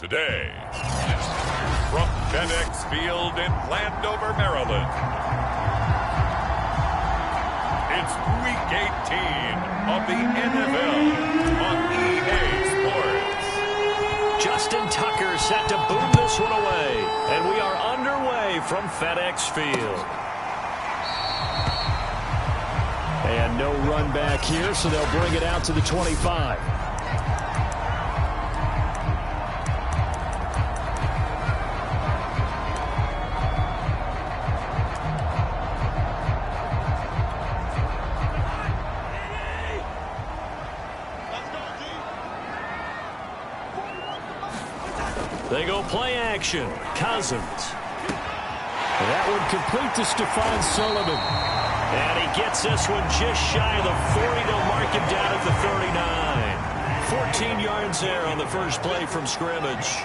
Today, from FedEx Field in Landover, Maryland, it's Week 18 of the NFL on EA Sports. Justin Tucker set to boom this one away, and we are underway from FedEx Field. And no run back here, so they'll bring it out to the 25. They go play action. Cousins. That would complete to Stephon Sullivan. And he gets this one just shy of the 40. They'll mark him down at the 39. 14 yards there on the first play from scrimmage.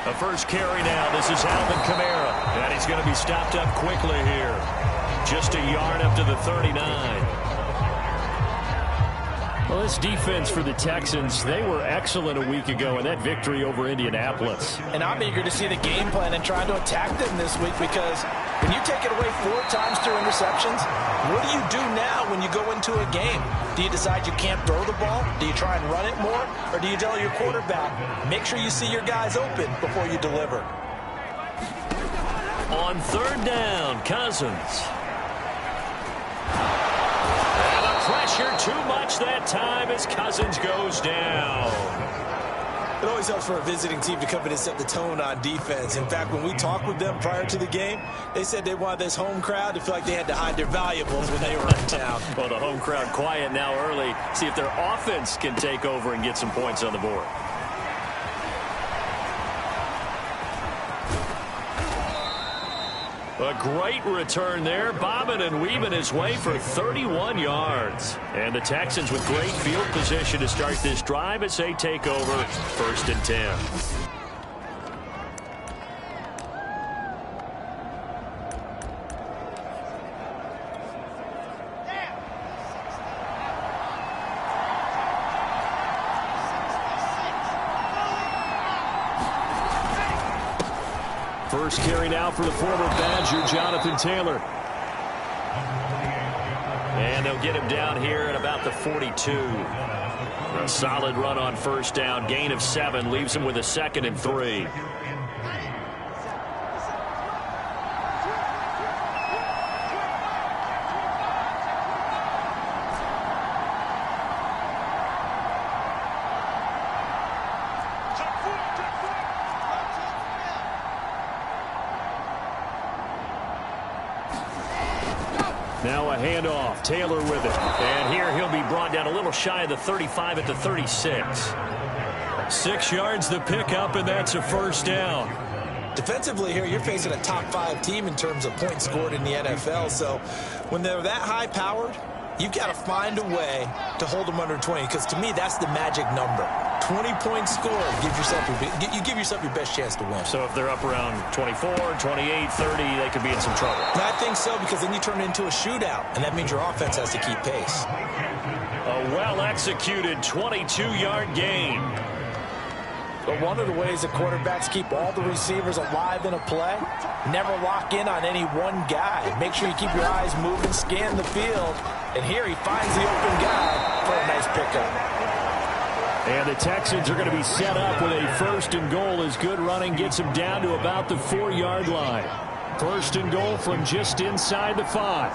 The first carry now. This is Alvin Kamara. And he's going to be stopped up quickly here. Just a yard up to the 39. Well, this defense for the Texans, they were excellent a week ago in that victory over Indianapolis. And I'm eager to see the game plan and try to attack them this week, because when you take it away 4 times through interceptions, what do you do now when you go into a game? Do you decide you can't throw the ball? Do you try and run it more? Or do you tell your quarterback, make sure you see your guys open before you deliver? On third down, Cousins. Pressure too much that time as Cousins goes down. It always helps for a visiting team to come in and set the tone on defense. In fact, when we talked with them prior to the game, they said they wanted this home crowd to feel like they had to hide their valuables when they were in town. Well, the home crowd quiet now early. See if their offense can take over and get some points on the board. A great return there, bobbing and weaving his way for 31 yards. And the Texans with great field position to start this drive as they take over 1st and 10. First carry now for the former Badger, Jonathan Taylor. And they'll get him down here at about the 42. A solid run on first down. Gain of 7 leaves him with a 2nd and 3. Now a handoff. Taylor with it. And here he'll be brought down a little shy of the 35 at the 36. 6 yards the pickup, and that's a first down. Defensively here, you're facing a top 5 team in terms of points scored in the NFL. So when they're that high-powered, you've got to find a way to hold them under 20, because to me, that's the magic number. 20 points scored, you give yourself your best chance to win. So if they're up around 24, 28, 30, they could be in some trouble. I think so, because then you turn it into a shootout, and that means your offense has to keep pace. A well-executed 22-yard gain. But one of the ways that quarterbacks keep all the receivers alive in a play, never lock in on any one guy. Make sure you keep your eyes moving, scan the field, and here he finds the open guy for a nice pickup. And the Texans are going to be set up with a 1st and goal as good running gets them down to about the 4-yard line. 1st and goal from just inside the 5.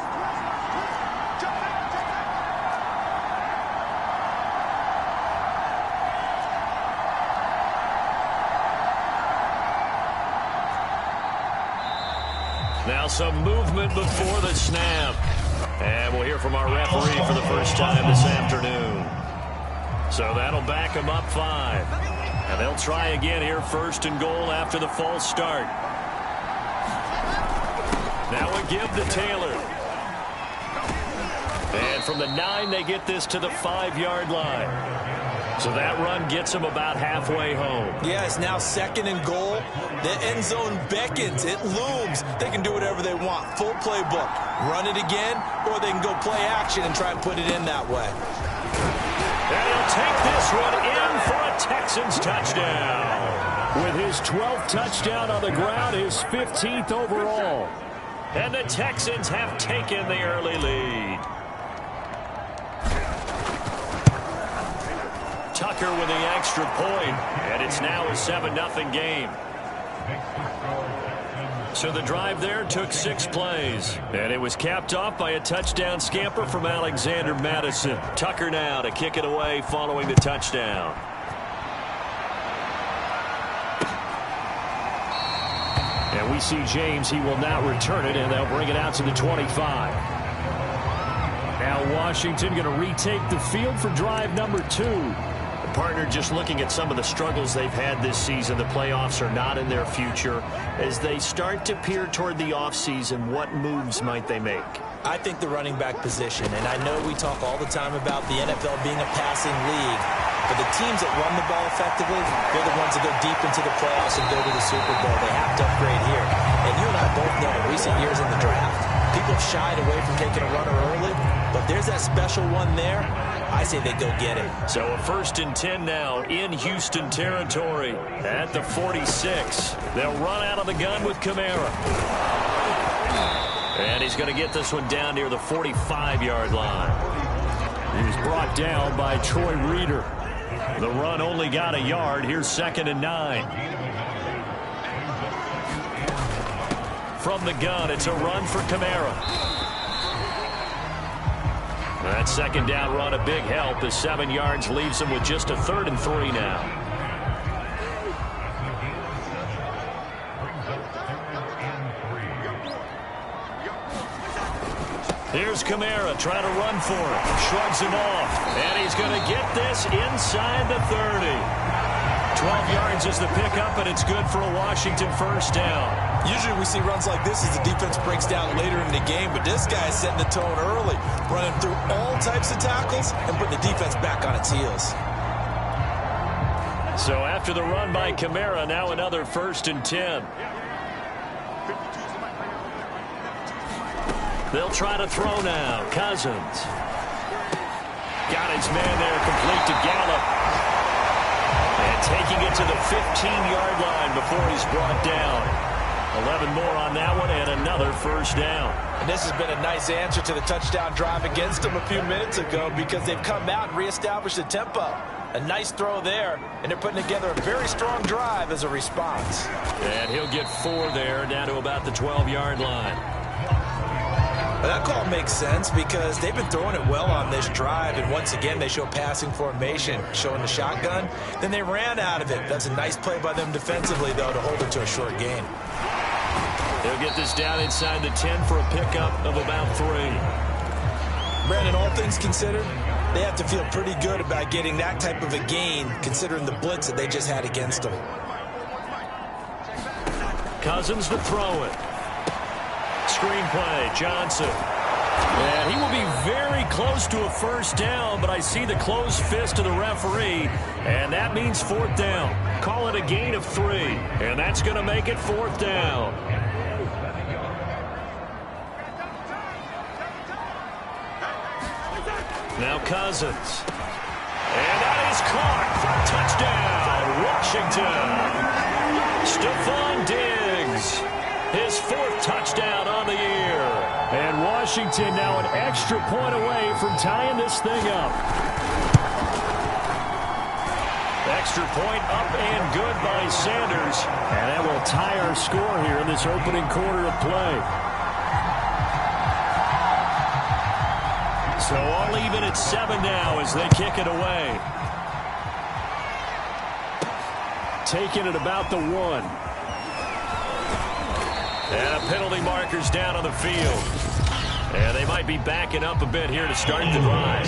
Now some movement before the snap. And we'll hear from our referee for the first time this afternoon. So that'll back them up 5. And they'll try again here, 1st and goal after the false start. Now a give to Taylor. And from the 9, they get this to the 5-yard line. So that run gets them about halfway home. Yeah, it's now 2nd and goal. The end zone beckons. It looms. They can do whatever they want. Full playbook. Run it again, or they can go play action and try and put it in that way. And he'll take this one in for a Texans touchdown. With his 12th touchdown on the ground, his 15th overall. And the Texans have taken the early lead. Tucker with the extra point, and it's now a 7-0 game. So the drive there took 6 plays, and it was capped off by a touchdown scamper from Alexander Madison. Tucker now to kick it away following the touchdown. And we see James. He will now return it, and they'll bring it out to the 25. Now Washington going to retake the field for drive number 2. Partner, just looking at some of the struggles they've had this season, the playoffs are not in their future. As they start to peer toward the offseason, what moves might they make? I think the running back position, and I know we talk all the time about the NFL being a passing league, but the teams that run the ball effectively, they're the ones that go deep into the playoffs and go to the Super Bowl. They have to upgrade here. And you and I both know in recent years in the draft, people shied away from taking a runner early, but there's that special one there. I say they go get it. So a 1st and 10 now in Houston territory at the 46. They'll run out of the gun with Kamara. And he's going to get this one down near the 45-yard line. He's brought down by Troy Reeder. The run only got a yard. Here's 2nd and 9. From the gun, it's a run for Kamara. That 2nd down run, a big help as 7 yards leaves him with just a 3rd and 3 now. Here's Kamara trying to run for it. Shrugs him off. And he's going to get this inside the 30. 12 yards is the pickup, and it's good for a Washington 1st down. Usually we see runs like this as the defense breaks down later in the game, but this guy is setting the tone early, running through all types of tackles and putting the defense back on its heels. So after the run by Kamara, now another 1st and 10. They'll try to throw now. Cousins. Got his man there, complete to Gallup. And taking it to the 15-yard line before he's brought down. 11 more on that one, and another 1st down. And this has been a nice answer to the touchdown drive against them a few minutes ago because they've come out and reestablished the tempo. A nice throw there, and they're putting together a very strong drive as a response. And he'll get 4 there, down to about the 12-yard line. Well, that call makes sense because they've been throwing it well on this drive, and once again they show passing formation, showing the shotgun. Then they ran out of it. That's a nice play by them defensively, though, to hold it to a short gain. They'll get this down inside the 10 for a pickup of about 3. Brandon, all things considered, they have to feel pretty good about getting that type of a gain considering the blitz that they just had against them. Cousins to throw it. Screenplay, Johnson. And he will be very close to a 1st down, but I see the closed fist of the referee, and that means 4th down. Call it a gain of 3, and that's going to make it 4th down. Now Cousins. And that is caught for a touchdown, Washington. Stephon Diggs, his 4th touchdown on the year. And Washington now an extra point away from tying this thing up. Extra point up and good by Sanders. And that will tie our score here in this opening quarter of play. So all even at 7 now as they kick it away. Taking it about the 1. And a penalty marker's down on the field. And they might be backing up a bit here to start the drive.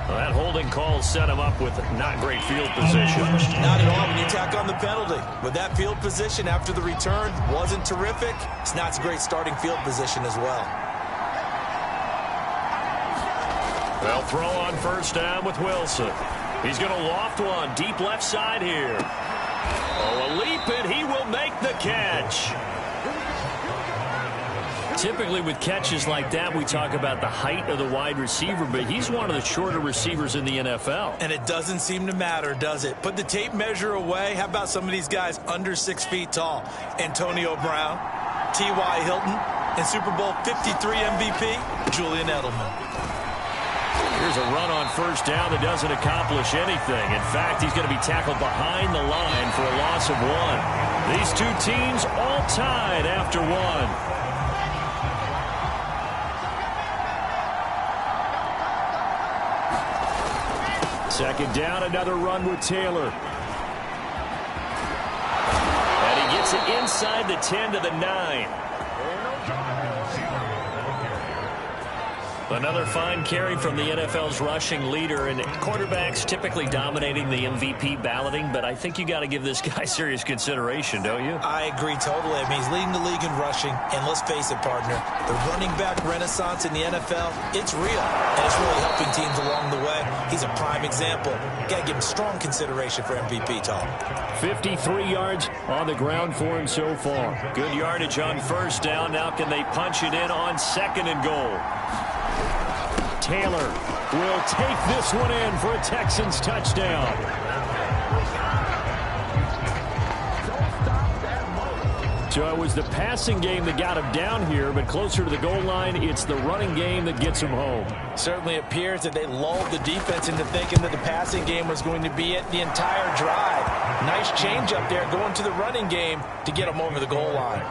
Well, that holding call set him up with not great field position. Not at all when you tack on the penalty. But that field position after the return wasn't terrific. It's not a great starting field position as well. They'll throw on 1st down with Wilson. He's going to loft one deep left side here. Oh, a leap, and he will make the catch. Typically with catches like that, we talk about the height of the wide receiver, but he's one of the shorter receivers in the NFL. And it doesn't seem to matter, does it? Put the tape measure away. How about some of these guys under 6 feet tall? Antonio Brown, T.Y. Hilton, and Super Bowl 53 MVP, Julian Edelman. Here's a run on first down that doesn't accomplish anything. In fact, he's going to be tackled behind the line for a loss of 1. These two teams all tied after 1. Second down, another run with Taylor. And he gets it inside the 10 to the 9. Another fine carry from the NFL's rushing leader, and quarterbacks typically dominating the MVP balloting, but I think you got to give this guy serious consideration, don't you? I agree totally. I mean, he's leading the league in rushing, and let's face it, partner, the running back renaissance in the NFL, it's real, and it's really helping teams along the way. He's a prime example. Got to give him strong consideration for MVP talk. 53 yards on the ground for him so far. Good yardage on first down. Now can they punch it in on second and goal? Taylor will take this one in for a Texans touchdown. So it was the passing game that got him down here, but closer to the goal line, it's the running game that gets him home. Certainly appears that they lulled the defense into thinking that the passing game was going to be it the entire drive. Nice change up there going to the running game to get him over the goal line.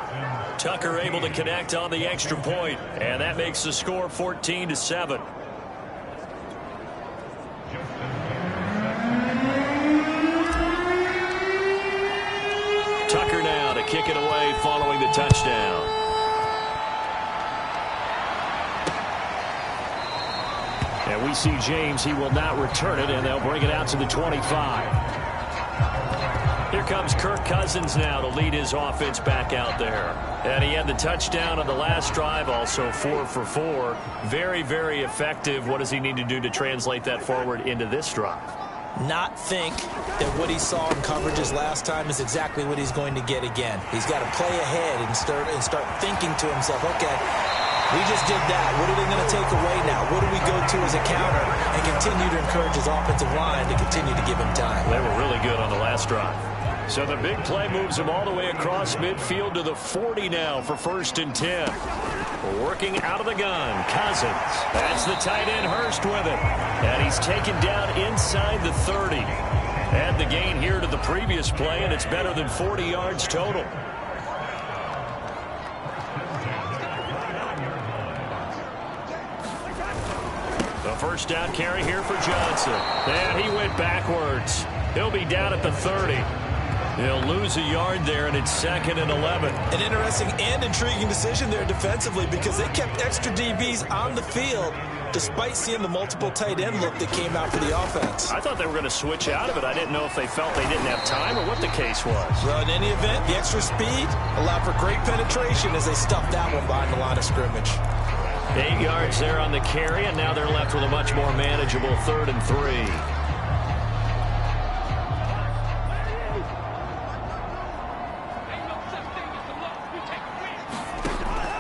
Tucker able to connect on the extra point, and that makes the score 14-7. Tucker now to kick it away following the touchdown. And we see James. He will not return it, and they'll bring it out to the 25. Here comes Kirk Cousins now to lead his offense back out there. And he had the touchdown on the last drive, also 4 for 4. Very, very effective. What does he need to do to translate that forward into this drive? Not think that what he saw in coverages last time is exactly what he's going to get again. He's got to play ahead and start thinking to himself, okay, we just did that. What are they going to take away now? What do we go to as a counter? And continue to encourage his offensive line to continue to give him time. They were really good on the last drive. So the big play moves him all the way across midfield to the 40 now for 1st and 10. Working out of the gun, Cousins. That's the tight end, Hurst, with it. And he's taken down inside the 30. Add the gain here to the previous play, and it's better than 40 yards total. The first down carry here for Johnson. And he went backwards. He'll be down at the 30. He'll lose a yard there, and it's 2nd and 11. An interesting and intriguing decision there defensively because they kept extra DBs on the field despite seeing the multiple tight end look that came out for the offense. I thought they were going to switch out of it. I didn't know if they felt they didn't have time or what the case was. Well, in any event, the extra speed allowed for great penetration as they stuffed that one behind the line of scrimmage. 8 yards there on the carry, and now they're left with a much more manageable 3rd and 3.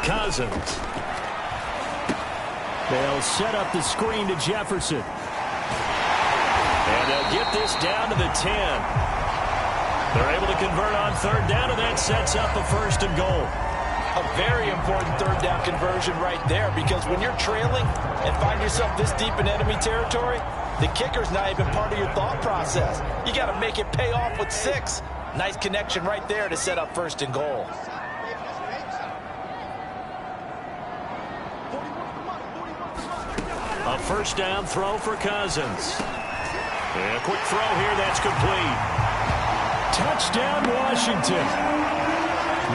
Cousins. They'll set up the screen to Jefferson. And they'll get this down to the 10. They're able to convert on 3rd down, and that sets up a 1st and goal. A very important 3rd down conversion right there, because when you're trailing and find yourself this deep in enemy territory, the kicker's not even part of your thought process. You got to make it pay off with 6. Nice connection right there to set up 1st and goal. A 1st down throw for Cousins. And a quick throw here, that's complete. Touchdown, Washington.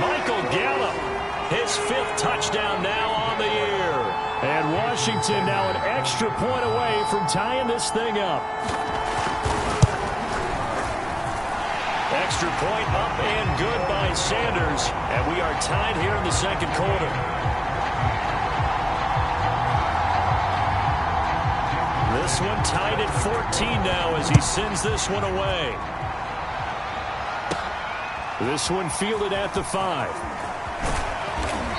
Michael Gallup, his 5th touchdown now on the year. And Washington now an extra point away from tying this thing up. Extra point up and good by Sanders. And we are tied here in the 2nd quarter. This one tied at 14 now as he sends this one away. This one fielded at the 5.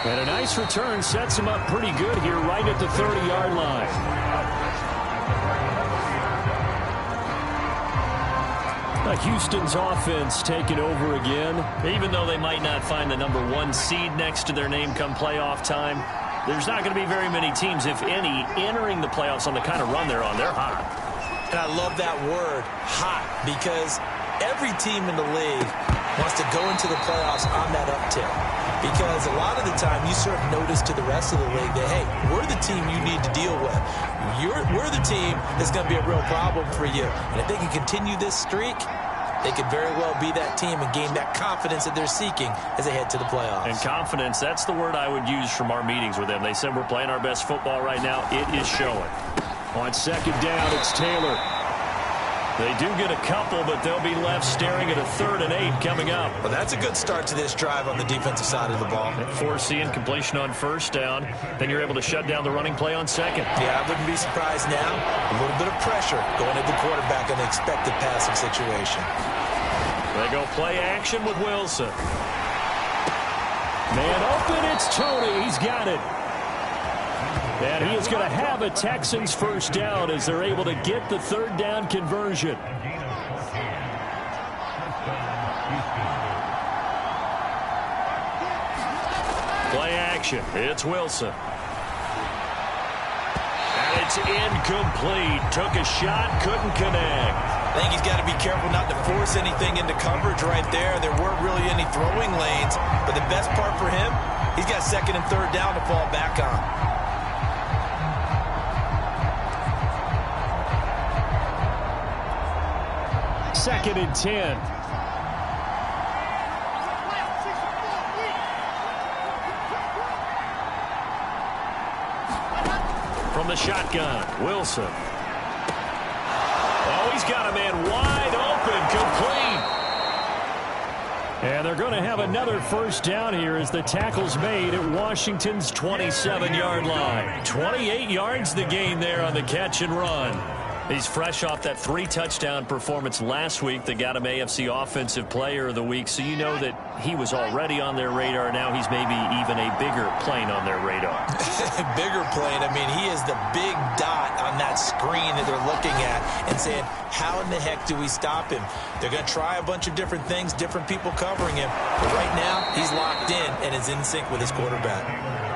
And a nice return sets him up pretty good here right at the 30-yard line. Houston's offense taking over again. Even though they might not find the number 1 seed next to their name come playoff time, there's not going to be very many teams, if any, entering the playoffs on the kind of run they're on. They're hot. And I love that word, hot, because every team in the league wants to go into the playoffs on that uptick. Because a lot of the time you serve notice to the rest of the league that, hey, we're the team you need to deal with. We're the team that's going to be a real problem for you. And if they can continue this streak, they could very well be that team and gain that confidence that they're seeking as they head to the playoffs. And confidence, that's the word I would use from our meetings with them. They said we're playing our best football right now. It is showing. On second down, it's Taylor. They do get a couple, but they'll be left staring at a 3rd and 8 coming up. Well, that's a good start to this drive on the defensive side of the ball. Forcing completion on first down. Then you're able to shut down the running play on second. Yeah, I wouldn't be surprised now. A little bit of pressure going at the quarterback in the expected passing situation. They go play action with Wilson. Man open, it's Tony. He's got it. And he is going to have a Texans first down as they're able to get the 3rd down conversion. Play action. It's Wilson. And it's incomplete. Took a shot, couldn't connect. I think he's got to be careful not to force anything into coverage right there. There weren't really any throwing lanes. But the best part for him, he's got 2nd and 3rd down to fall back on. 2nd and 10. From the shotgun, Wilson. Oh, he's got a man wide open, complete. And they're going to have another first down here as the tackle's made at Washington's 27-yard line. 28 yards the gain there on the catch and run. He's fresh off that 3-touchdown performance last week that got him AFC Offensive Player of the Week, so you know that he was already on their radar. Now he's maybe even a bigger plane on their radar. Bigger plane. I mean, he is the big dot on that screen that they're looking at and saying, how in the heck do we stop him? They're going to try a bunch of different things, different people covering him. But right now, he's locked in and is in sync with his quarterback.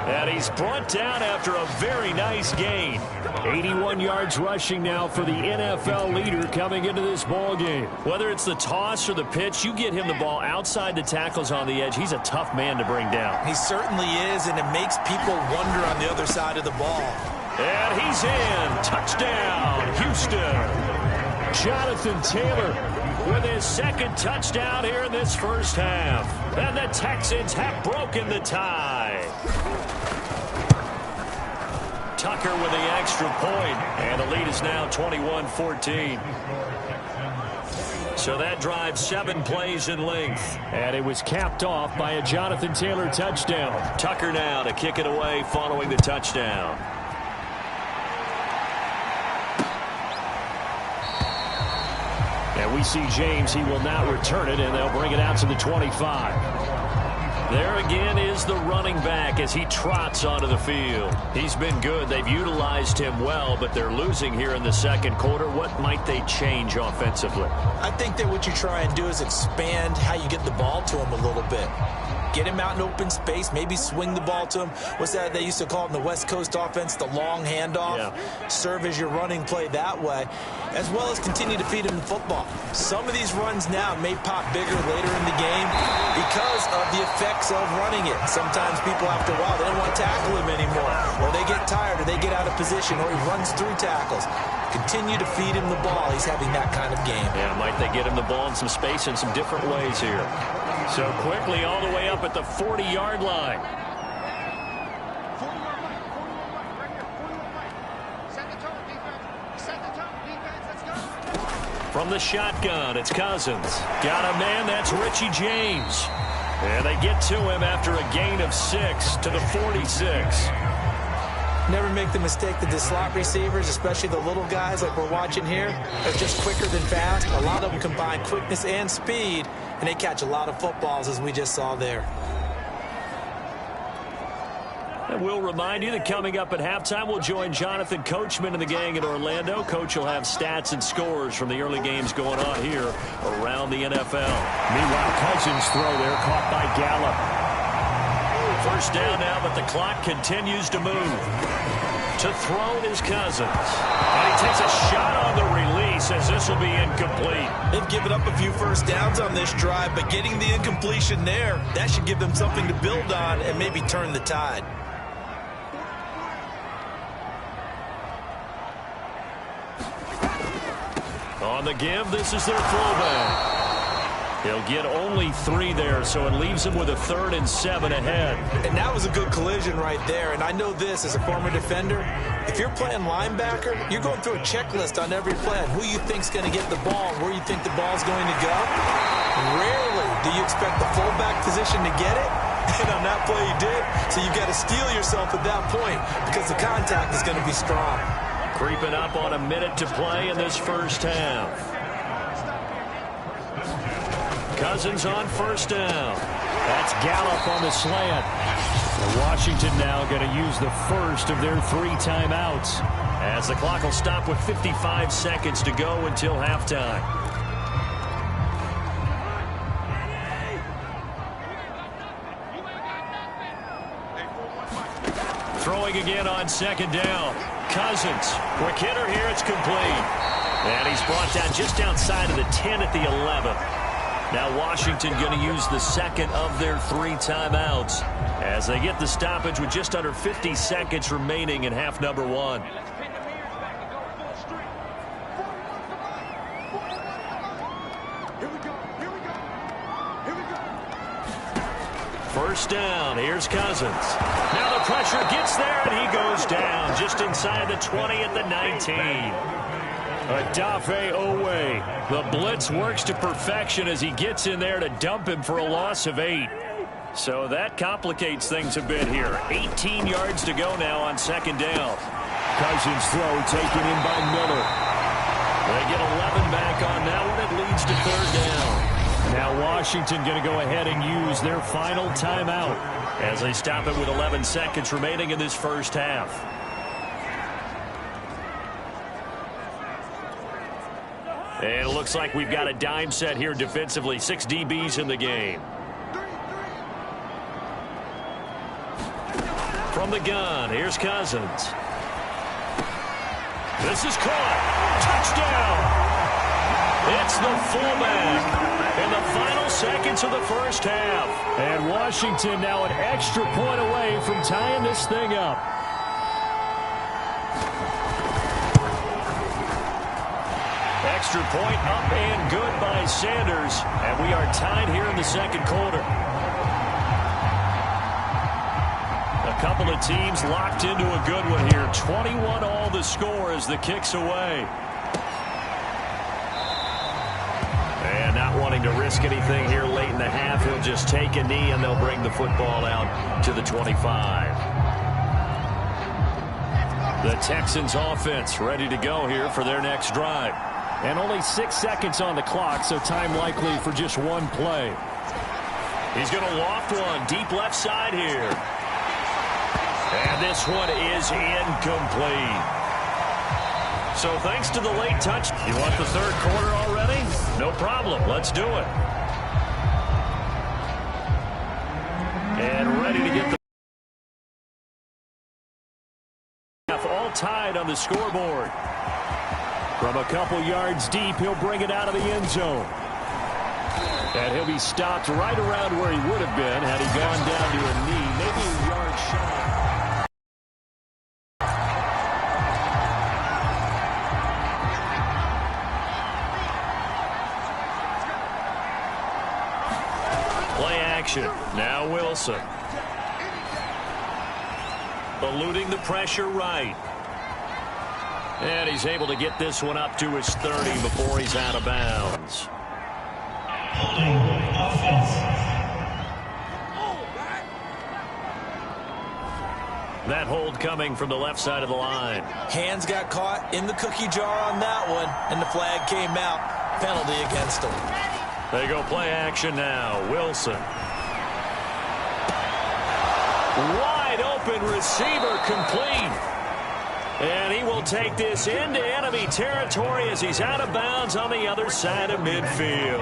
And he's brought down after a very nice gain. 81 yards rushing now for the NFL leader coming into this ball game. Whether it's the toss or the pitch, you get him the ball outside the tackles on the edge. He's a tough man to bring down. He certainly is, and it makes people wonder on the other side of the ball. And he's in. Touchdown, Houston. Jonathan Taylor with his 2nd touchdown here in this first half. And the Texans have broken the tie. Tucker with the extra point, and the lead is now 21-14. So that drive 7 plays in length, and it was capped off by a Jonathan Taylor touchdown. Tucker now to kick it away following the touchdown. And we see James. He will not return it, and they'll bring it out to the 25. There again is the running back as he trots onto the field. He's been good. They've utilized him well, but they're losing here in the second quarter. What might they change offensively? I think that what you try and do is expand how you get the ball to him a little bit. Get him out in open space, maybe swing the ball to him. What's that they used to call it in the West Coast offense, the long handoff? Yeah. Serve as your running play that way, as well as continue to feed him the football. Some of these runs now may pop bigger later in the game because of the effects of running it. Sometimes people, after a while, they don't want to tackle him anymore, or they get tired, or they get out of position, or he runs through tackles. Continue to feed him the ball. He's having that kind of game. Yeah, might they get him the ball in some space in some different ways here. So quickly all the way up at the 40-yard line. From the shotgun, it's Cousins. Got a man, that's Richie James. And they get to him after a gain of 6 to the 46. Never make the mistake that the slot receivers, especially the little guys like we're watching here, are just quicker than fast. A lot of them combine quickness and speed, and they catch a lot of footballs, as we just saw there. And we'll remind you that coming up at halftime, we'll join Jonathan Coachman and the gang in Orlando. Coach will have stats and scores from the early games going on here around the NFL. Meanwhile, Cousins throw there, caught by Gallup. First down now, but the clock continues to move. To throw is Cousins. And he takes a shot on the release as this will be incomplete. They've given up a few first downs on this drive, but getting the incompletion there, that should give them something to build on and maybe turn the tide. On the give, this is their fullback. He'll get only 3 there, so it leaves him with a 3rd and 7 ahead. And that was a good collision right there. And I know this as a former defender. If you're playing linebacker, you're going through a checklist on every play. Who you think's going to get the ball, where you think the ball's going to go. Rarely do you expect the fullback position to get it. And on that play he did. So you've got to steel yourself at that point because the contact is going to be strong. Creeping up on a minute to play in this first half. Cousins on first down. That's Gallup on the slant. And Washington now going to use the first of their 3 timeouts. As the clock will stop with 55 seconds to go until halftime. Throwing again on second down. Cousins. Quick hitter here. It's complete. And he's brought down just outside of the 10 at the 11. Now Washington going to use the second of their 3 timeouts as they get the stoppage with just under 50 seconds remaining in half number 1. First down. Here's Cousins. Now the pressure gets there, and he goes down just inside the 20 at the 19. Odafe Owe. The blitz works to perfection as he gets in there to dump him for a loss of 8. So that complicates things a bit here. 18 yards to go now on second down. Cousins throw taken in by Miller. They get 11 back on that one. It leads to third down. Now Washington going to go ahead and use their final timeout as they stop it with 11 seconds remaining in this first half. And it looks like we've got a dime set here defensively. 6 DBs in the game. From the gun, here's Cousins. This is caught. Touchdown! It's the fullback in the final seconds of the first half. And Washington now an extra point away from tying this thing up. Extra point up and good by Sanders. And we are tied here in the second quarter. A couple of teams locked into a good one here. 21 all the score as the kick's away. And not wanting to risk anything here late in the half, he'll just take a knee and they'll bring the football out to the 25. The Texans offense ready to go here for their next drive. And only 6 seconds on the clock, so time likely for just one play. He's going to loft one deep left side here. And this one is incomplete. So thanks to the late touch. You want the third quarter already? No problem. Let's do it. And ready to get the half all tied on the scoreboard. From a couple yards deep, he'll bring it out of the end zone. And he'll be stopped right around where he would have been had he gone down to a knee, maybe a yard shy. Play action. Now Wilson. Eluding the pressure right. And he's able to get this one up to his 30 before he's out of bounds. That hold coming from the left side of the line. Hands got caught in the cookie jar on that one, and the flag came out. Penalty against him. They go play action now. Wilson. Wide open receiver complete. And he will take this into enemy territory as he's out of bounds on the other side of midfield.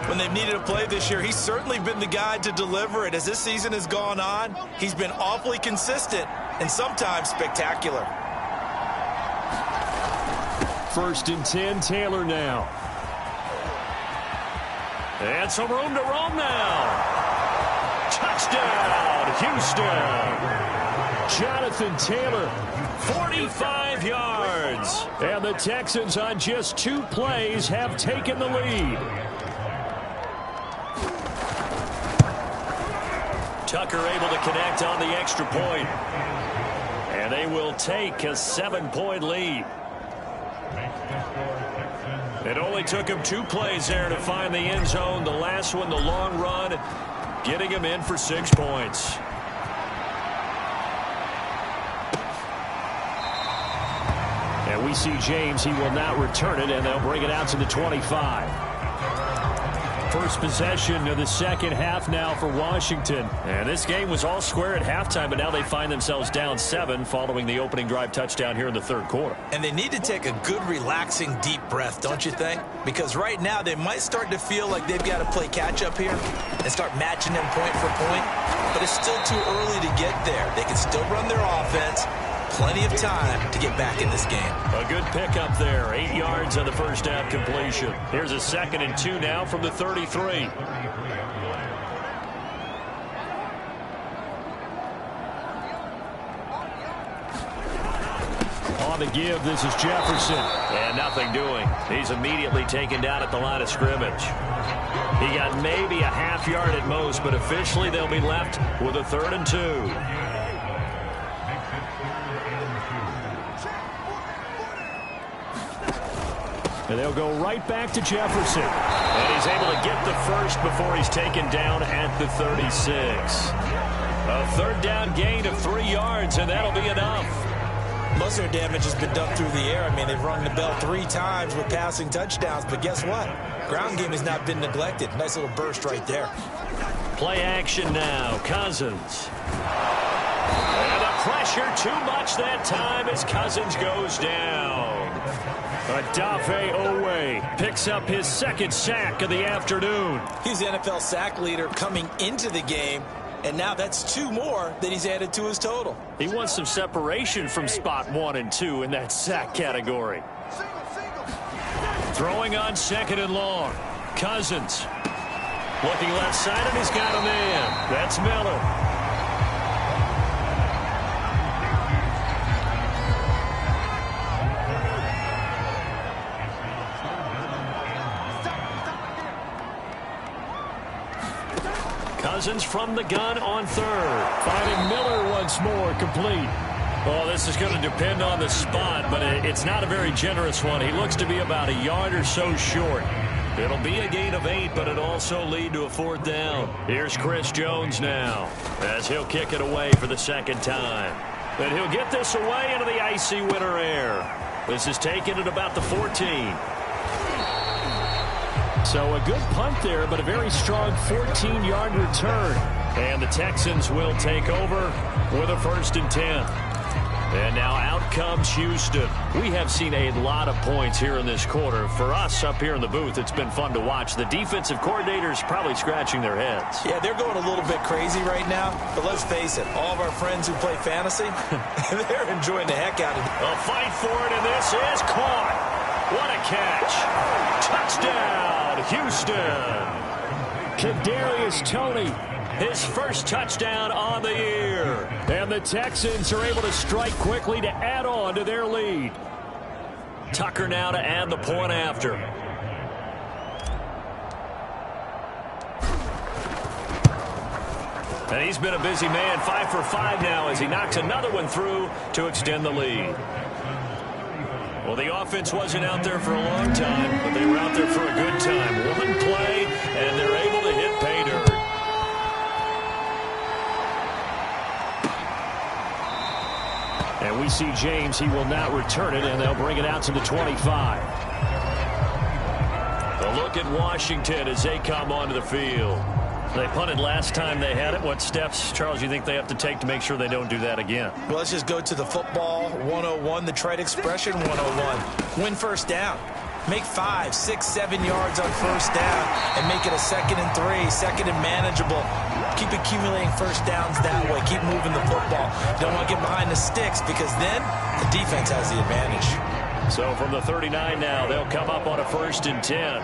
When they've needed a play this year, he's certainly been the guy to deliver it. As this season has gone on, he's been awfully consistent and sometimes spectacular. 1st and 10, Taylor now. And some room to roam now. Touchdown, Houston. Jonathan Taylor, 45 yards. and the Texans on just 2 plays have taken the lead. Tucker able to connect on the extra point. And they will take a 7-point lead. It only took him 2 plays there to find the end zone. The last one, the long run, getting him in for 6 points. And we see James. He will not return it, and they'll bring it out to the 25. First possession of the second half now for Washington. And this game was all square at halftime, but now they find themselves down 7 following the opening drive touchdown here in the 3rd quarter. And they need to take a good, relaxing, deep breath, don't you think? Because right now they might start to feel like they've got to play catch-up here and start matching them point for point. But it's still too early to get there. They can still run their offense. Plenty of time to get back in this game. A good pickup there. 8 yards on the first down completion. Here's a 2nd and 2 now from the 33. On the give, this is Jefferson. And nothing doing. He's immediately taken down at the line of scrimmage. He got maybe a half yard at most, but officially they'll be left with a 3rd and 2. And they'll go right back to Jefferson. And he's able to get the first before he's taken down at the 36. A 3rd down gain of 3 yards, and that'll be enough. Most of their damage has been done through the air. I mean, they've rung the bell 3 times with passing touchdowns, but guess what? Ground game has not been neglected. Nice little burst right there. Play action now. Cousins. And the pressure too much that time as Cousins goes down. Adafe Owe picks up his 2nd sack of the afternoon. He's the NFL sack leader coming into the game, and now that's 2 more that he's added to his total. He wants some separation from spot 1 and 2 in that sack category. Throwing on 2nd and long. Cousins. Looking left side, and he's got a man. That's Miller. Cousins from the gun on 3rd. Finding Miller once more, complete. Oh, this is going to depend on the spot, but it's not a very generous one. He looks to be about a yard or so short. It'll be a gain of 8, but it'll also lead to a 4th down. Here's Chris Jones now as he'll kick it away for the 2nd time. And he'll get this away into the icy winter air. This is taken at about the 14. So a good punt there, but a very strong 14-yard return. And the Texans will take over with a 1st and 10. And now out comes Houston. We have seen a lot of points here in this quarter. For us up here in the booth, it's been fun to watch. The defensive coordinators probably scratching their heads. Yeah, they're going a little bit crazy right now. But let's face it, all of our friends who play fantasy, they're enjoying the heck out of it. A fight for it, and this is caught. What a catch. Touchdown, Houston. Kadarius Toney, his first touchdown on the year. And the Texans are able to strike quickly to add on to their lead. Tucker now to add the point after. And he's been a busy man, 5 for 5 now as he knocks another one through to extend the lead. Well, the offense wasn't out there for a long time, but they were out there for a good time. One play, and they're able to hit pay dirt. And we see James. He will not return it, and they'll bring it out to the 25. A look at Washington as they come onto the field. They punted last time they had it. What steps, Charles, you think they have to take to make sure they don't do that again? Well, let's just go to the football 101, the trade expression 101. Win first down. Make 5, 6, 7 yards on first down and make it a 2nd and 3, 2nd and manageable. Keep accumulating first downs that way. Keep moving the football. Don't want to get behind the sticks because then the defense has the advantage. So from the 39 now, they'll come up on a 1st and 10.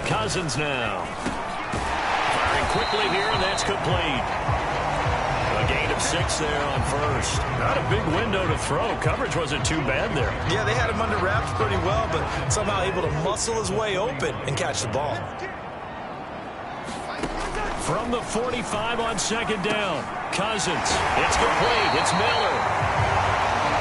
Cousins now. Firing quickly here, and that's complete. A gain of 6 there on first. Not a big window to throw. Coverage wasn't too bad there. Yeah, they had him under wraps pretty well, but somehow able to muscle his way open and catch the ball. From the 45 on 2nd down. Cousins. It's complete. It's Miller.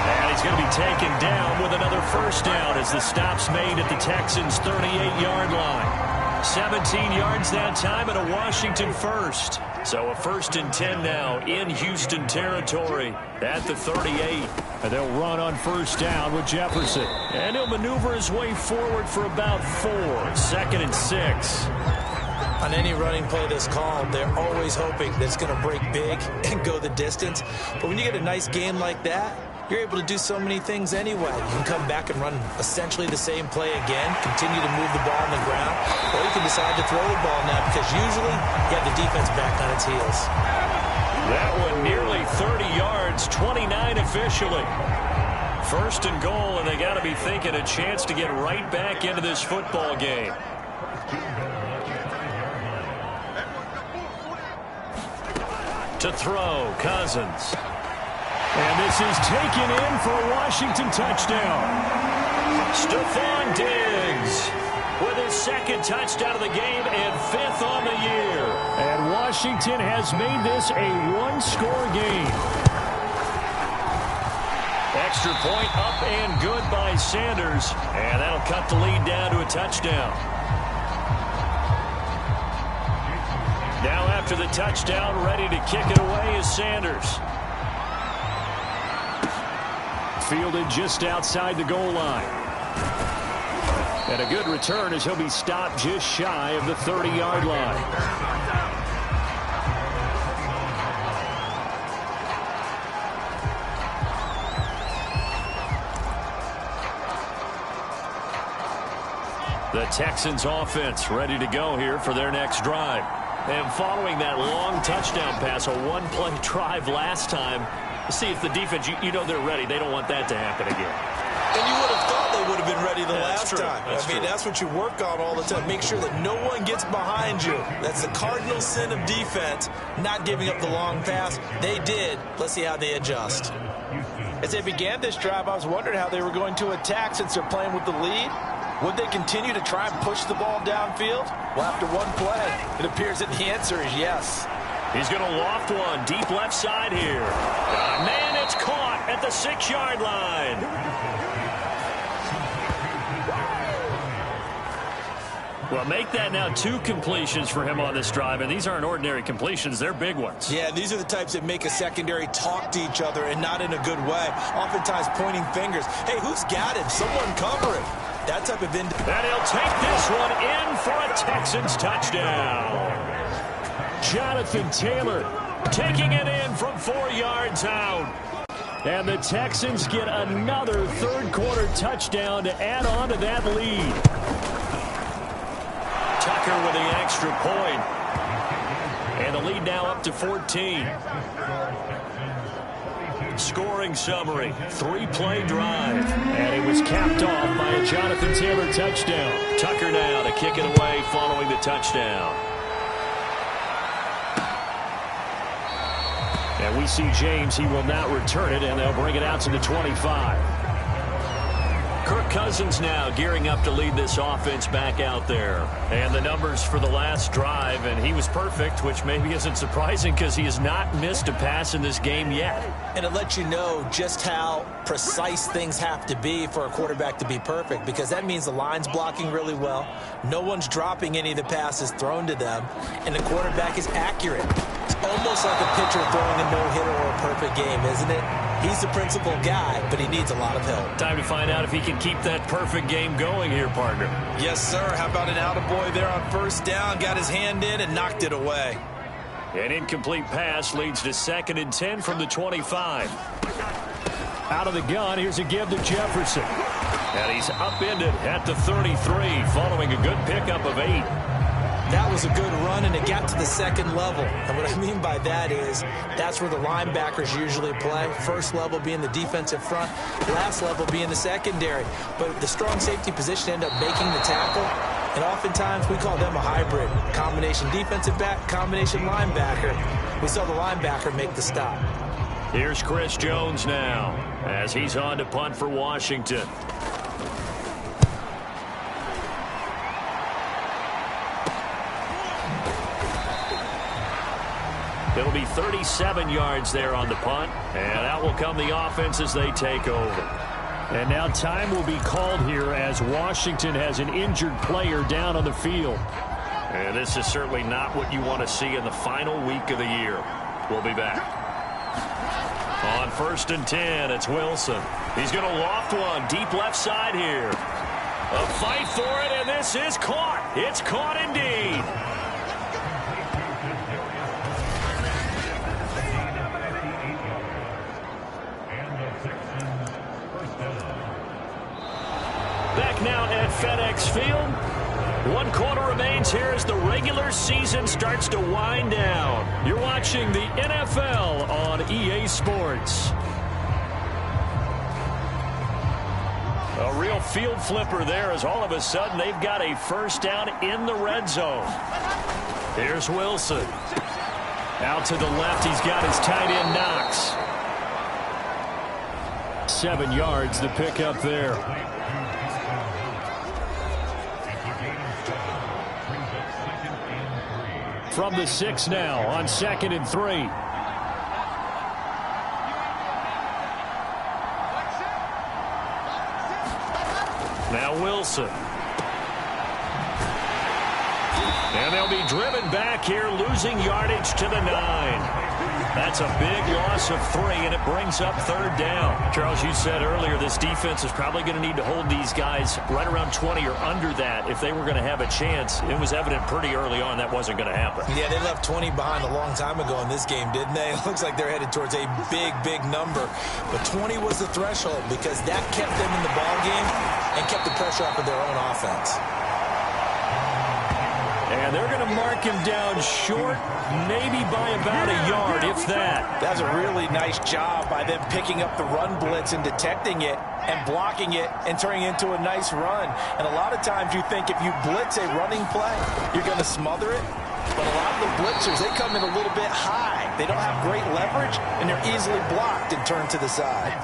And he's going to be taken down with another first down as the stop's made at the Texans' 38-yard line. 17 yards that time and a Washington first. So a 1st and 10 now in Houston territory at the 38. And they'll run on first down with Jefferson. And he'll maneuver his way forward for about 4. 2nd and 6. On any running play that's called, they're always hoping that it's going to break big and go the distance. But when you get a nice game like that, you're able to do so many things anyway. You can come back and run essentially the same play again, continue to move the ball on the ground, or you can decide to throw the ball now because usually you have the defense back on its heels. That one nearly 30 yards, 29 officially. 1st and goal, and they got to be thinking a chance to get right back into this football game. To throw, Cousins. And this is taken in for a Washington touchdown. Stephon Diggs with his 2nd touchdown of the game and 5th on the year. And Washington has made this a 1-score game. Extra point up and good by Sanders. And that'll cut the lead down to a touchdown. Now after the touchdown, ready to kick it away is Sanders. Fielded just outside the goal line. And a good return as he'll be stopped just shy of the 30-yard line. The Texans offense ready to go here for their next drive. And following that long touchdown pass, a 1-play drive last time, see if the defense, you know they're ready. They don't want that to happen again. And you would have thought they would have been ready the last time. I mean, that's what you work on all the time. Make sure that no one gets behind you. That's the cardinal sin of defense, not giving up the long pass. They did. Let's see how they adjust. As they began this drive, I was wondering how they were going to attack since they're playing with the lead. Would they continue to try and push the ball downfield? Well, after one play, it appears that the answer is yes. He's going to loft one deep left side here. Man, it's caught at the 6-yard line. Well, make that now 2 completions for him on this drive, and these aren't ordinary completions. They're big ones. Yeah, these are the types that make a secondary talk to each other and not in a good way. Oftentimes pointing fingers. Hey, who's got him? Someone cover him. That type of And he'll take this one in for a Texans touchdown. Jonathan Taylor taking it in from 4 yards out. And the Texans get another third-quarter touchdown to add on to that lead. Tucker with the extra point. And the lead now up to 14. Scoring summary, 3-play drive. And it was capped off by a Jonathan Taylor touchdown. Tucker now to kick it away following the touchdown. And we see James, he will not return it, and they'll bring it out to the 25. Kirk Cousins now gearing up to lead this offense back out there. And the numbers for the last drive, and he was perfect, which maybe isn't surprising because he has not missed a pass in this game yet. And it lets you know just how precise things have to be for a quarterback to be perfect, because that means the line's blocking really well. No one's dropping any of the passes thrown to them, and the quarterback is accurate. It's almost like a pitcher throwing a no-hitter or a perfect game, isn't it? He's the principal guy, but he needs a lot of help. Time to find out if he can keep that perfect game going here, partner. Yes, sir. How about an attaboy there on first down? Got his hand in and knocked it away. An incomplete pass leads to 2nd and 10 from the 25. Out of the gun, here's a give to Jefferson. And he's upended at the 33 following a good pickup of 8. That was a good run, and it got to the second level. And what I mean by that is that's where the linebackers usually play. First level being the defensive front, last level being the secondary. But the strong safety position ended up making the tackle, and oftentimes we call them a hybrid. Combination defensive back, combination linebacker. We saw the linebacker make the stop. Here's Chris Jones now as he's on to punt for Washington. It'll be 37 yards there on the punt, and out will come the offense as they take over. And now time will be called here as Washington has an injured player down on the field. And this is certainly not what you want to see in the final week of the year. We'll be back. On 1st and 10, it's Wilson. He's going to loft one deep left side here. A fight for it, and this is caught. It's caught indeed. Back now at FedEx Field. 1 quarter remains here as the regular season starts to wind down. You're watching the NFL on EA Sports. A real field flipper there as all of a sudden they've got a first down in the red zone. Here's Wilson. Out to the left, he's got his tight end Knox. 7 yards to pick up there. From the 6 now on 2nd and 3. Now Wilson. And they'll be driven back here, losing yardage to the 9. That's a big loss of 3, and it brings up 3rd down. Charles, you said earlier this defense is probably going to need to hold these guys right around 20 or under that if they were going to have a chance. It was evident pretty early on that wasn't going to happen. Yeah, they left 20 behind a long time ago in this game, didn't they? It looks like they're headed towards a big, big number. But 20 was the threshold because that kept them in the ball game and kept the pressure off of their own offense. And they're going to mark him down short, maybe by about a yard, if that. That's a really nice job by them picking up the run blitz and detecting it and blocking it and turning it into a nice run. And a lot of times you think if you blitz a running play, you're going to smother it. But a lot of the blitzers, they come in a little bit high. They don't have great leverage, and they're easily blocked and turned to the side.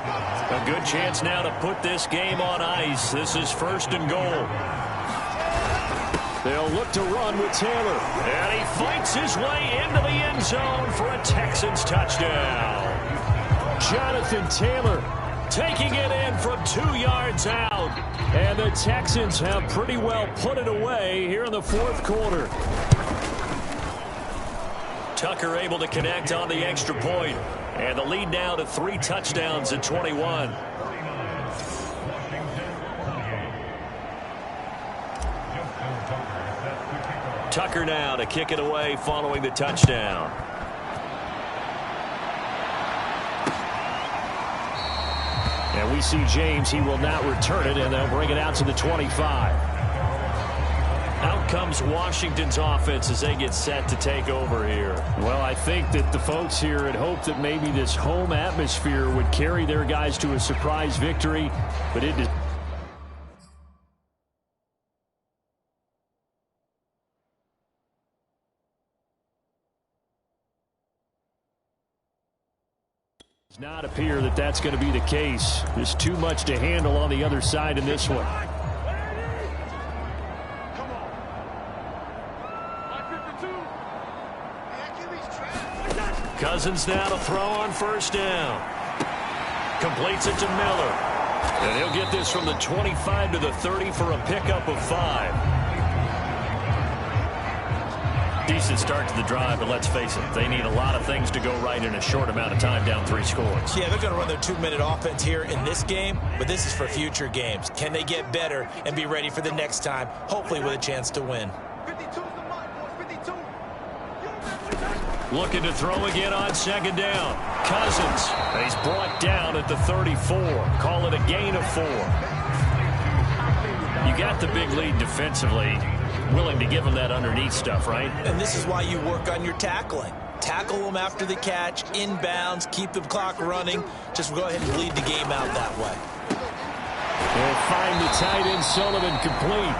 A good chance now to put this game on ice. This is 1st and goal. They'll look to run with Taylor. And he fights his way into the end zone for a Texans touchdown. Jonathan Taylor taking it in from 2 yards out. And the Texans have pretty well put it away here in the 4th quarter. Tucker able to connect on the extra point. And the lead now to 3 touchdowns at 21. Tucker now to kick it away following the touchdown. And we see James, he will not return it, and they'll bring it out to the 25. Out comes Washington's offense as they get set to take over here. Well, I think that the folks here had hoped that maybe this home atmosphere would carry their guys to a surprise victory, but it does not appear that that's going to be the case. There's too much to handle on the other side in this one. Cousins now to throw on 1st down. Completes it to Miller. And he'll get this from the 25 to the 30 for a pickup of 5. Decent start to the drive, but let's face it, they need a lot of things to go right in a short amount of time down 3 scores. Yeah, they're going to run their 2-minute offense here in this game, but this is for future games. Can they get better and be ready for the next time, hopefully with a chance to win? Looking to throw again on 2nd down. Cousins, he's brought down at the 34. Call it a gain of 4. You got the big lead defensively. Willing to give them that underneath stuff, right? And this is why you work on your tackling. Tackle them after the catch, inbounds, keep the clock running. Just go ahead and bleed the game out that way. They'll find the tight end Sullivan complete.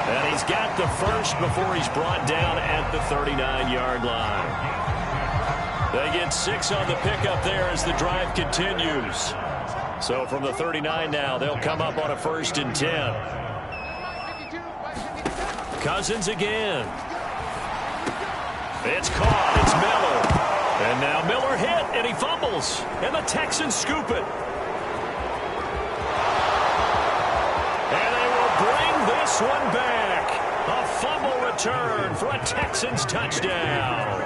And he's got the first before he's brought down at the 39-yard line. They get 6 on the pickup there as the drive continues. So from the 39 now, they'll come up on a 1st and 10. Cousins again. It's caught. It's Miller. And now Miller hit, and he fumbles. And the Texans scoop it. And they will bring this one back. A fumble return for a Texans touchdown.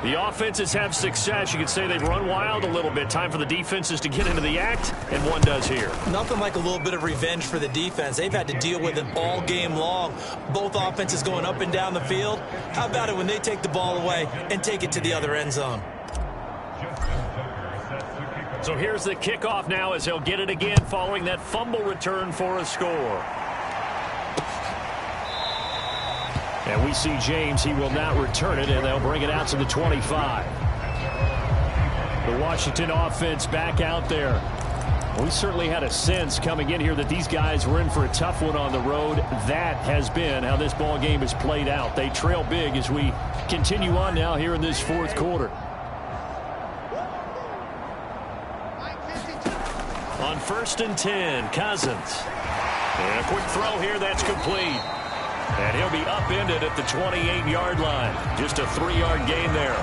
The offenses have success. You could say they've run wild a little bit. Time for the defenses to get into the act, and one does here. Nothing like a little bit of revenge for the defense. They've had to deal with it all game long. Both offenses going up and down the field. How about it when they take the ball away and take it to the other end zone? So here's the kickoff now as he'll get it again following that fumble return for a score. And we see James. He will not return it, and they'll bring it out to the 25. The Washington offense back out there. We certainly had a sense coming in here that these guys were in for a tough one on the road. That has been how this ball game has played out. They trail big as we continue on now here in this 4th quarter. On 1st and 10, Cousins. And a quick throw here that's complete. And he'll be upended at the 28-yard line. Just a 3-yard gain there.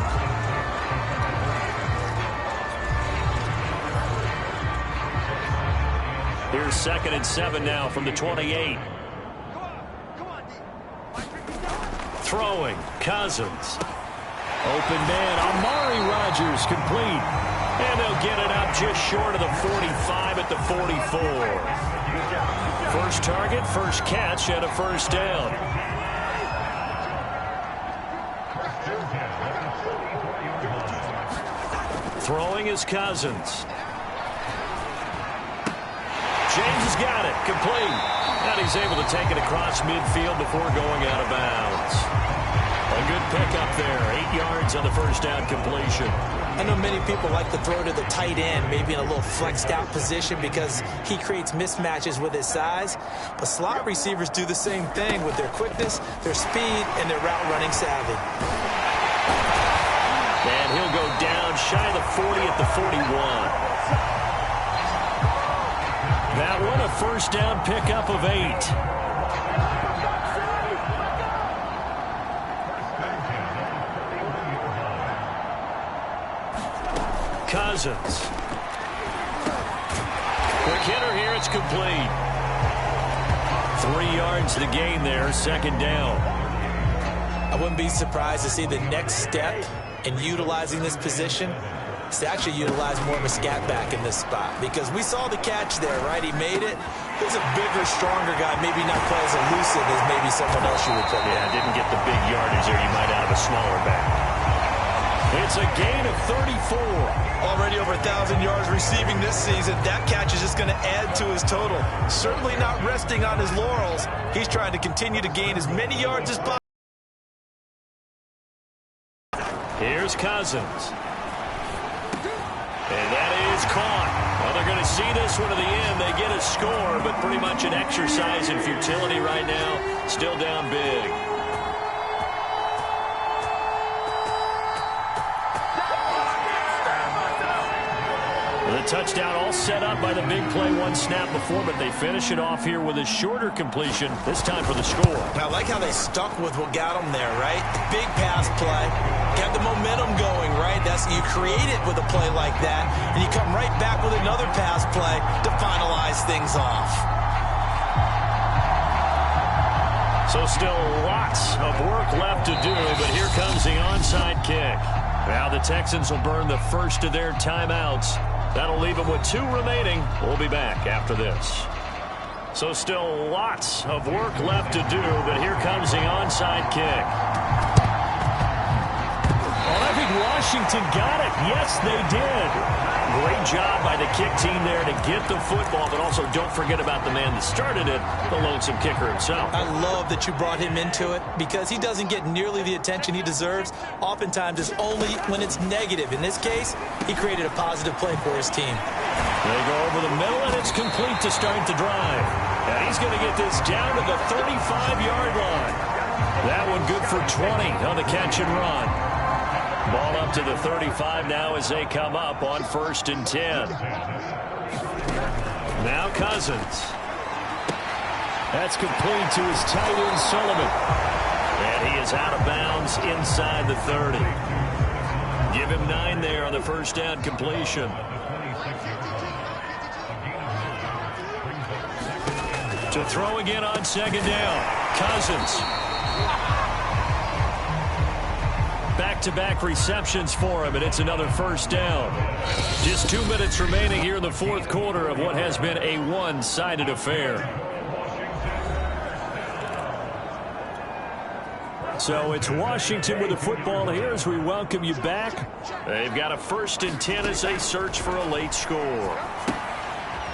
Here's 2nd and 7 now from the 28. Throwing, Cousins. Open man, Amari Rodgers complete. And they'll get it up just short of the 45 at the 44. First target, first catch, and a 1st down. Throwing is Cousins. James has got it, complete. And he's able to take it across midfield before going out of bounds. A good pickup there, 8 yards on the 1st down completion. I know many people like to throw to the tight end, maybe in a little flexed out position because he creates mismatches with his size. But slot receivers do the same thing with their quickness, their speed, and their route running savvy. And he'll go down shy of the 40 at the 41. That one a 1st down pickup of 8. Cousins. Quick hitter here, it's complete. 3 yards to the gain there, 2nd down. I wouldn't be surprised to see the next step in utilizing this position is to actually utilize more of a scat back in this spot, because we saw the catch there, right? He made it. He's a bigger, stronger guy, maybe not quite as elusive as maybe someone else you would put there. Yeah, didn't get the big yardage there you might out of a smaller back. It's a gain of 34. Already over 1,000 yards receiving this season. That catch is just going to add to his total. Certainly not resting on his laurels. He's trying to continue to gain as many yards as possible. Here's Cousins. And that is caught. Well, they're going to see this one to the end. They get a score, but pretty much an exercise in futility right now. Still down big. The touchdown all set up by the big play one snap before, but they finish it off here with a shorter completion, this time for the score. I like how they stuck with what got them there, right? Big pass play. Got the momentum going, right? You create it with a play like that, and you come right back with another pass play to finalize things off. So still lots of work left to do, but here comes the onside kick. Now the Texans will burn the first of their timeouts. That'll leave them with 2 remaining. We'll be back after this. So still lots of work left to do, but here comes the onside kick. Well, I think Washington got it. Yes, they did. Great job by the kick team there to get the football, but also don't forget about the man that started it, the lonesome kicker himself. I love that you brought him into it because he doesn't get nearly the attention he deserves. Oftentimes, it's only when it's negative. In this case, he created a positive play for his team. They go over the middle, and it's complete to start the drive. And he's going to get this down to the 35-yard line. That one good for 20 on the catch and run. Ball up to the 35 now as they come up on 1st and 10. Now Cousins. That's complete to his tight end, Sullivan. And he is out of bounds inside the 30. Give him 9 there on the first down completion. To throw again on 2nd down. Cousins. Back-to-back receptions for him, and it's another first down. Just 2 minutes remaining here in the 4th quarter of what has been a one-sided affair. So it's Washington with the football here as we welcome you back. They've got a 1st and 10 as they search for a late score.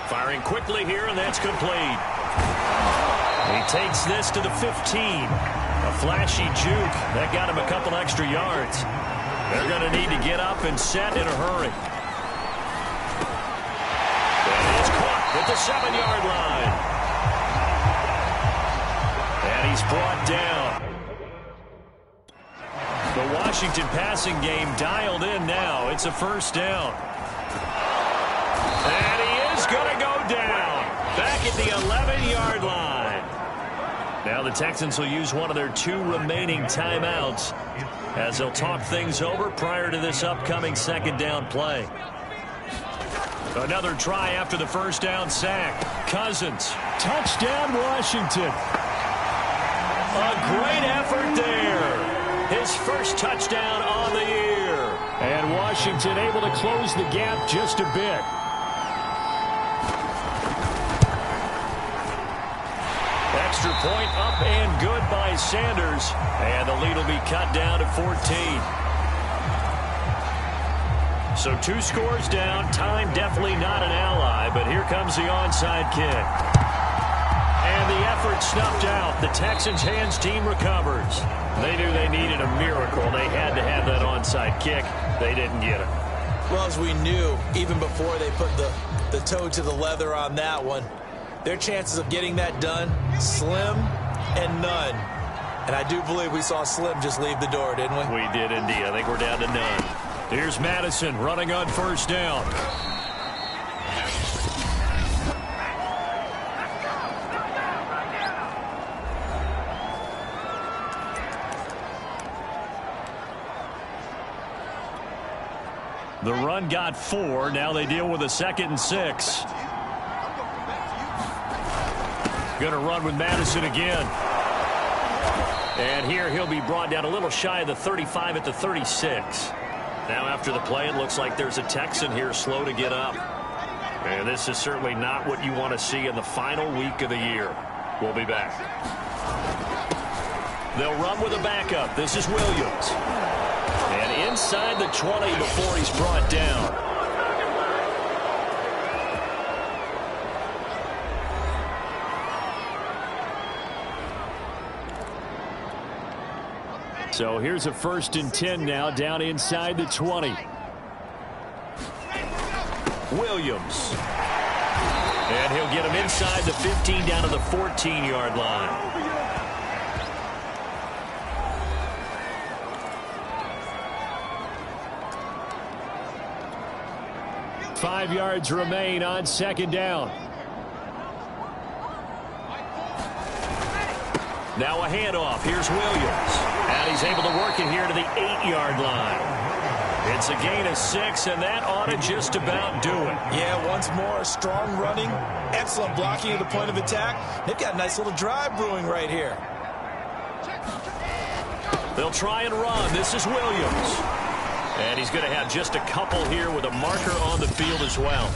Firing quickly here, and that's complete. He takes this to the 15. A flashy juke. That got him a couple extra yards. They're going to need to get up and set in a hurry. And he's caught at the 7-yard line. And he's brought down. The Washington passing game dialed in now. It's a first down. And he is going to go down. Back at the 11-yard line. Now the Texans will use one of their 2 remaining timeouts as they'll talk things over prior to this upcoming 2nd down play. Another try after the first down sack. Cousins. Touchdown, Washington. A great effort there. His first touchdown on the year. And Washington able to close the gap just a bit. Extra point up and good by Sanders. And the lead will be cut down to 14. So 2 scores down. Time definitely not an ally, but here comes the onside kick. And the effort snuffed out. The Texans' hands team recovers. They knew they needed a miracle. They had to have that onside kick. They didn't get it. Well, as we knew, even before they put the toe to the leather on that one, their chances of getting that done, slim and none. And I do believe we saw Slim just leave the door, didn't we? We did indeed. I think we're down to none. Here's Madison running on first down. The run got 4. Now they deal with a 2nd and 6. Going to run with Madison again. And here he'll be brought down a little shy of the 35 at the 36. Now after the play, it looks like there's a Texan here slow to get up. And this is certainly not what you want to see in the final week of the year. We'll be back. They'll run with a backup. This is Williams. And inside the 20 before he's brought down. So here's a 1st and 10 now down inside the 20. Williams. And he'll get him inside the 15 down to the 14-yard line. Five yards remain on 2nd down. Now a handoff. Here's Williams. And he's able to work it here to the 8-yard line. It's a gain of 6, and that ought to just about do it. Yeah, once more, strong running, excellent blocking at the point of attack. They've got a nice little drive brewing right here. They'll try and run. This is Williams. And he's going to have just a couple here with a marker on the field as well.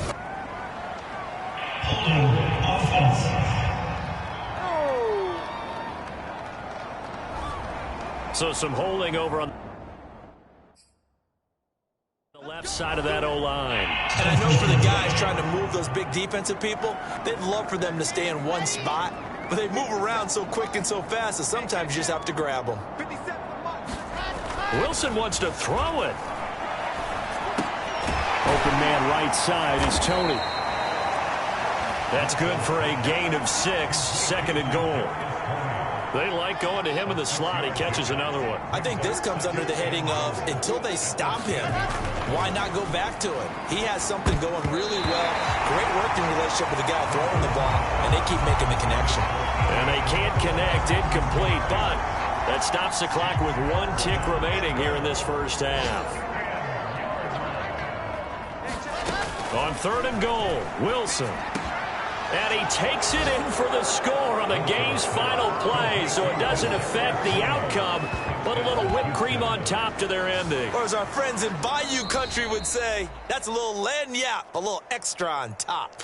So some holding over on the left side of that O-line. And I know for the guys trying to move those big defensive people, they'd love for them to stay in one spot, but they move around so quick and so fast that sometimes you just have to grab them. Wilson wants to throw it. Open man right side is Tony. That's good for a gain of 6, second and goal. They like going to him in the slot. He catches another one. I think this comes under the heading of until they stop him, why not go back to it? He has something going really well. Great working relationship with the guy throwing the ball, and they keep making the connection. And they can't connect, incomplete, but that stops the clock with 1 tick remaining here in this first half. On third and goal, Wilson. And he takes it in for the score on the game's final play, so it doesn't affect the outcome, but a little whipped cream on top to their ending. Or as our friends in Bayou Country would say, that's a little lagniappe, a little extra on top.